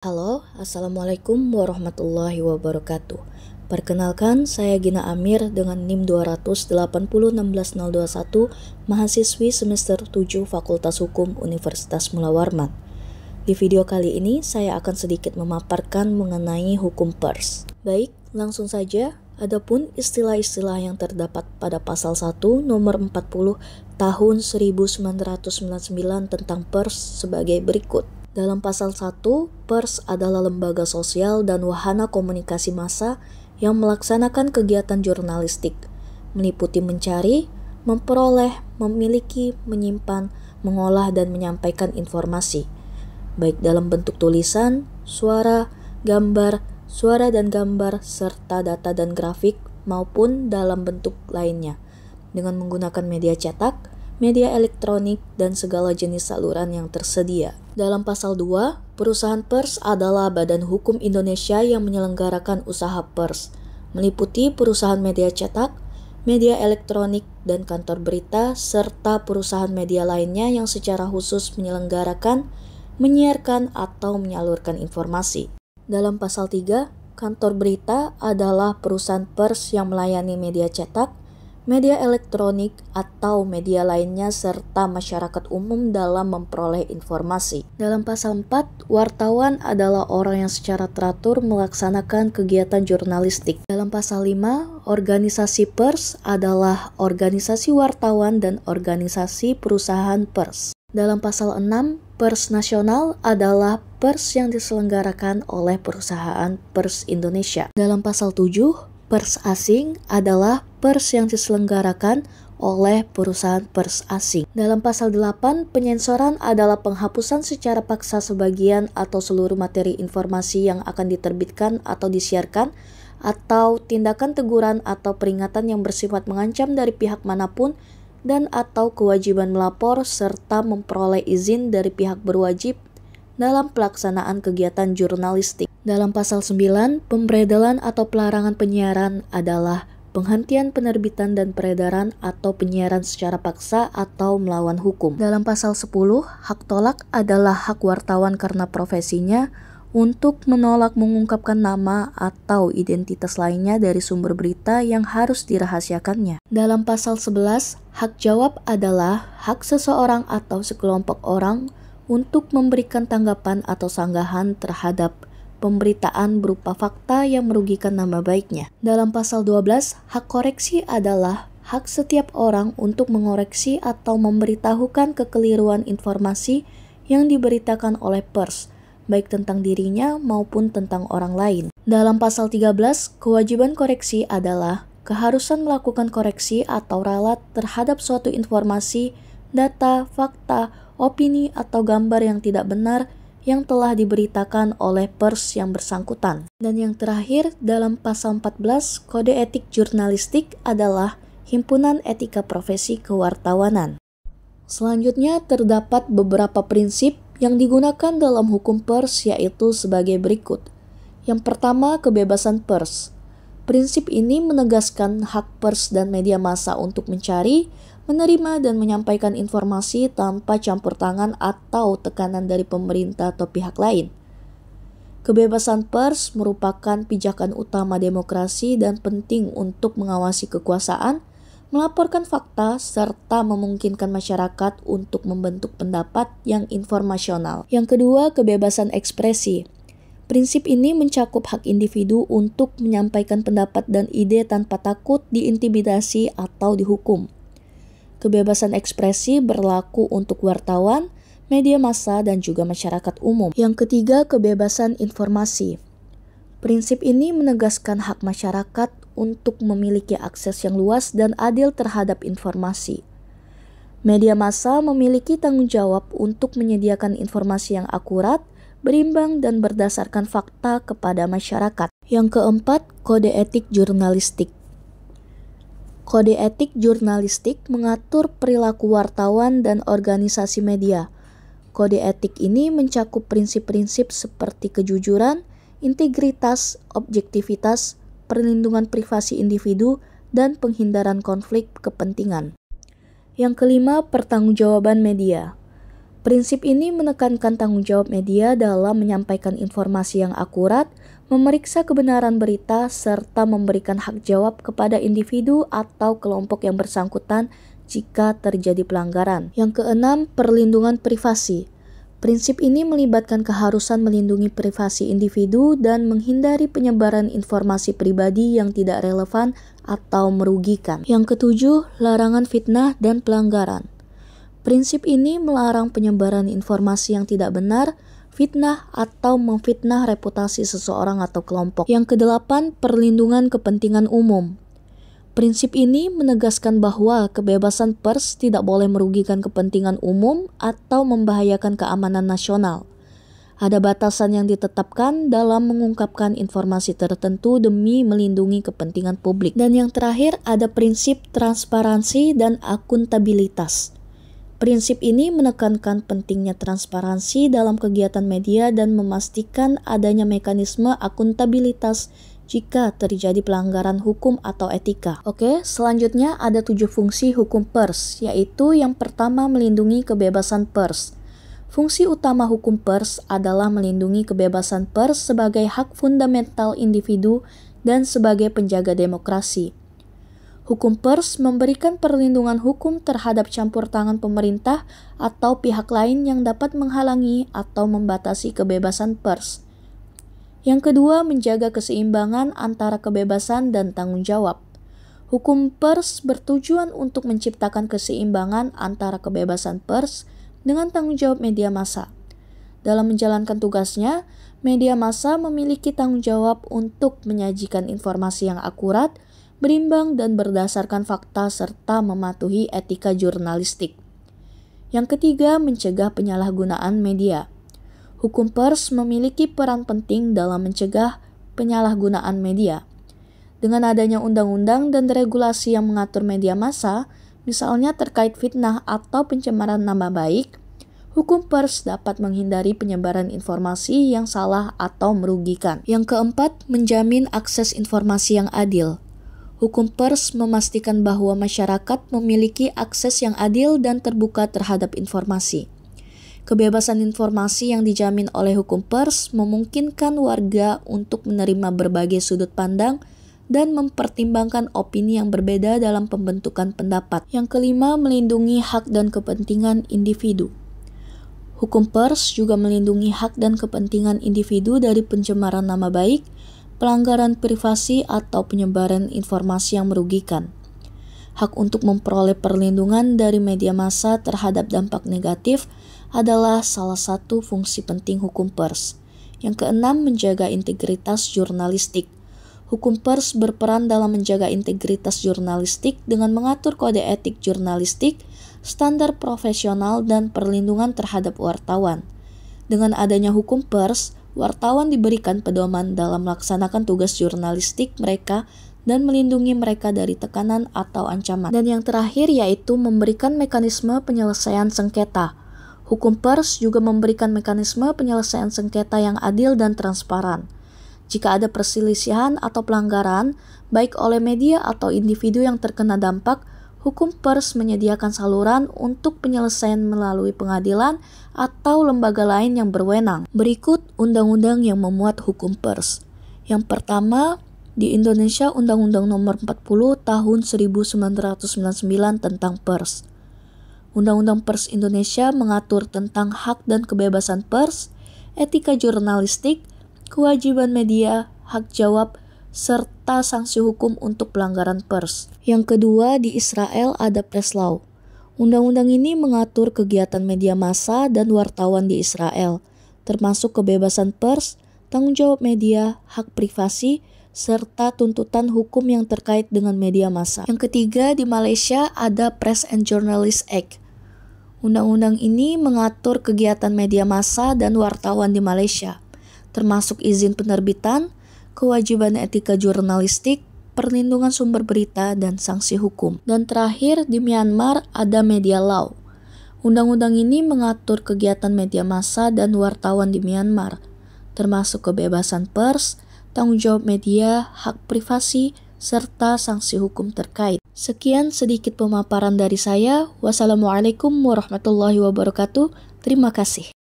Halo, Assalamualaikum warahmatullahi wabarakatuh. Perkenalkan, saya Gina Amir dengan NIM 280816021, mahasiswi semester 7 Fakultas Hukum Universitas Mula Warman. Di video kali ini, saya akan sedikit memaparkan mengenai hukum pers. Baik, langsung saja. Adapun istilah-istilah yang terdapat pada pasal 1 nomor 40 tahun 1999 tentang pers sebagai berikut. Dalam pasal 1, pers adalah lembaga sosial dan wahana komunikasi massa yang melaksanakan kegiatan jurnalistik, meliputi mencari, memperoleh, memiliki, menyimpan, mengolah, dan menyampaikan informasi, baik dalam bentuk tulisan, suara dan gambar, serta data dan grafik, maupun dalam bentuk lainnya, dengan menggunakan media cetak, media elektronik, dan segala jenis saluran yang tersedia. Dalam pasal 2, perusahaan pers adalah badan hukum Indonesia yang menyelenggarakan usaha pers, meliputi perusahaan media cetak, media elektronik, dan kantor berita, serta perusahaan media lainnya yang secara khusus menyelenggarakan, menyiarkan, atau menyalurkan informasi. Dalam pasal 3, kantor berita adalah perusahaan pers yang melayani media cetak, media elektronik, atau media lainnya serta masyarakat umum dalam memperoleh informasi. Dalam pasal 4, wartawan adalah orang yang secara teratur melaksanakan kegiatan jurnalistik. Dalam pasal 5, organisasi pers adalah organisasi wartawan dan organisasi perusahaan pers. Dalam pasal 6, pers nasional adalah pers yang diselenggarakan oleh perusahaan pers Indonesia. Dalam pasal 7, pers asing adalah pers yang diselenggarakan oleh perusahaan pers asing. Dalam pasal 8, penyensoran adalah penghapusan secara paksa sebagian atau seluruh materi informasi yang akan diterbitkan atau disiarkan, atau tindakan teguran atau peringatan yang bersifat mengancam dari pihak manapun, dan atau kewajiban melapor serta memperoleh izin dari pihak berwajib dalam pelaksanaan kegiatan jurnalistik. Dalam pasal 9, pemberedalan atau pelarangan penyiaran adalah penghentian penerbitan dan peredaran atau penyiaran secara paksa atau melawan hukum. Dalam pasal 10, hak tolak adalah hak wartawan karena profesinya untuk menolak mengungkapkan nama atau identitas lainnya dari sumber berita yang harus dirahasiakannya. Dalam pasal 11, hak jawab adalah hak seseorang atau sekelompok orang untuk memberikan tanggapan atau sanggahan terhadap pemberitaan berupa fakta yang merugikan nama baiknya. Dalam pasal 12, hak koreksi adalah hak setiap orang untuk mengoreksi atau memberitahukan kekeliruan informasi yang diberitakan oleh pers, baik tentang dirinya maupun tentang orang lain. Dalam pasal 13, kewajiban koreksi adalah keharusan melakukan koreksi atau ralat terhadap suatu informasi, data, fakta, opini, atau gambar yang tidak benar yang telah diberitakan oleh pers yang bersangkutan. Dan yang terakhir, dalam pasal 14, kode etik jurnalistik adalah himpunan etika profesi kewartawanan. Selanjutnya terdapat beberapa prinsip yang digunakan dalam hukum pers, yaitu sebagai berikut. Yang pertama, kebebasan pers. Prinsip ini menegaskan hak pers dan media massa untuk mencari, menerima, dan menyampaikan informasi tanpa campur tangan atau tekanan dari pemerintah atau pihak lain. Kebebasan pers merupakan pijakan utama demokrasi dan penting untuk mengawasi kekuasaan, melaporkan fakta, serta memungkinkan masyarakat untuk membentuk pendapat yang informasional. Yang kedua, kebebasan ekspresi. Prinsip ini mencakup hak individu untuk menyampaikan pendapat dan ide tanpa takut diintimidasi atau dihukum. Kebebasan ekspresi berlaku untuk wartawan, media massa, dan juga masyarakat umum. Yang ketiga, kebebasan informasi. Prinsip ini menegaskan hak masyarakat untuk memiliki akses yang luas dan adil terhadap informasi. Media massa memiliki tanggung jawab untuk menyediakan informasi yang akurat, berimbang, dan berdasarkan fakta kepada masyarakat. Yang keempat, kode etik jurnalistik. Kode etik jurnalistik mengatur perilaku wartawan dan organisasi media. Kode etik ini mencakup prinsip-prinsip seperti kejujuran, integritas, objektivitas, perlindungan privasi individu, dan penghindaran konflik kepentingan. Yang kelima, pertanggungjawaban media. Prinsip ini menekankan tanggung jawab media dalam menyampaikan informasi yang akurat, memeriksa kebenaran berita, serta memberikan hak jawab kepada individu atau kelompok yang bersangkutan jika terjadi pelanggaran. Yang keenam, perlindungan privasi. Prinsip ini melibatkan keharusan melindungi privasi individu dan menghindari penyebaran informasi pribadi yang tidak relevan atau merugikan. Yang ketujuh, larangan fitnah dan pelanggaran. Prinsip ini melarang penyebaran informasi yang tidak benar, fitnah, atau memfitnah reputasi seseorang atau kelompok. Yang kedelapan, perlindungan kepentingan umum. Prinsip ini menegaskan bahwa kebebasan pers tidak boleh merugikan kepentingan umum atau membahayakan keamanan nasional. Ada batasan yang ditetapkan dalam mengungkapkan informasi tertentu demi melindungi kepentingan publik. Dan yang terakhir, ada prinsip transparansi dan akuntabilitas. Prinsip ini menekankan pentingnya transparansi dalam kegiatan media dan memastikan adanya mekanisme akuntabilitas jika terjadi pelanggaran hukum atau etika. Oke, selanjutnya ada 7 fungsi hukum pers, yaitu yang pertama melindungi kebebasan pers. Fungsi utama hukum pers adalah melindungi kebebasan pers sebagai hak fundamental individu dan sebagai penjaga demokrasi. Hukum pers memberikan perlindungan hukum terhadap campur tangan pemerintah atau pihak lain yang dapat menghalangi atau membatasi kebebasan pers. Yang kedua, menjaga keseimbangan antara kebebasan dan tanggung jawab. Hukum pers bertujuan untuk menciptakan keseimbangan antara kebebasan pers dengan tanggung jawab media massa. Dalam menjalankan tugasnya, media massa memiliki tanggung jawab untuk menyajikan informasi yang akurat, berimbang dan berdasarkan fakta serta mematuhi etika jurnalistik. Yang ketiga, mencegah penyalahgunaan media. Hukum pers memiliki peran penting dalam mencegah penyalahgunaan media. Dengan adanya undang-undang dan regulasi yang mengatur media massa, misalnya terkait fitnah atau pencemaran nama baik, hukum pers dapat menghindari penyebaran informasi yang salah atau merugikan. Yang keempat, menjamin akses informasi yang adil. Hukum pers memastikan bahwa masyarakat memiliki akses yang adil dan terbuka terhadap informasi. Kebebasan informasi yang dijamin oleh hukum pers memungkinkan warga untuk menerima berbagai sudut pandang dan mempertimbangkan opini yang berbeda dalam pembentukan pendapat. Yang kelima, melindungi hak dan kepentingan individu. Hukum pers juga melindungi hak dan kepentingan individu dari pencemaran nama baik, pelanggaran privasi atau penyebaran informasi yang merugikan. Hak untuk memperoleh perlindungan dari media massa terhadap dampak negatif adalah salah satu fungsi penting hukum pers. Yang keenam, menjaga integritas jurnalistik. Hukum pers berperan dalam menjaga integritas jurnalistik dengan mengatur kode etik jurnalistik, standar profesional, dan perlindungan terhadap wartawan. Dengan adanya hukum pers, wartawan diberikan pedoman dalam melaksanakan tugas jurnalistik mereka dan melindungi mereka dari tekanan atau ancaman. Dan yang terakhir yaitu memberikan mekanisme penyelesaian sengketa. Hukum pers juga memberikan mekanisme penyelesaian sengketa yang adil dan transparan. Jika ada perselisihan atau pelanggaran, baik oleh media atau individu yang terkena dampak, hukum pers menyediakan saluran untuk penyelesaian melalui pengadilan atau lembaga lain yang berwenang. Berikut undang-undang yang memuat hukum pers. Yang pertama, di Indonesia Undang-Undang Nomor 40 Tahun 1999 tentang pers. Undang-Undang Pers Indonesia mengatur tentang hak dan kebebasan pers, etika jurnalistik, kewajiban media, hak jawab, serta sanksi hukum untuk pelanggaran pers. Yang kedua, di Israel ada Press Law. Undang-undang ini mengatur kegiatan media massa dan wartawan di Israel, termasuk kebebasan pers, tanggung jawab media, hak privasi, serta tuntutan hukum yang terkait dengan media massa. Yang ketiga, di Malaysia ada Press and Journalist Act. Undang-undang ini mengatur kegiatan media massa dan wartawan di Malaysia, termasuk izin penerbitan, kewajiban etika jurnalistik, perlindungan sumber berita, dan sanksi hukum. Dan terakhir, di Myanmar ada Media Law. Undang-undang ini mengatur kegiatan media massa dan wartawan di Myanmar, termasuk kebebasan pers, tanggung jawab media, hak privasi, serta sanksi hukum terkait. Sekian sedikit pemaparan dari saya. Wassalamualaikum warahmatullahi wabarakatuh. Terima kasih.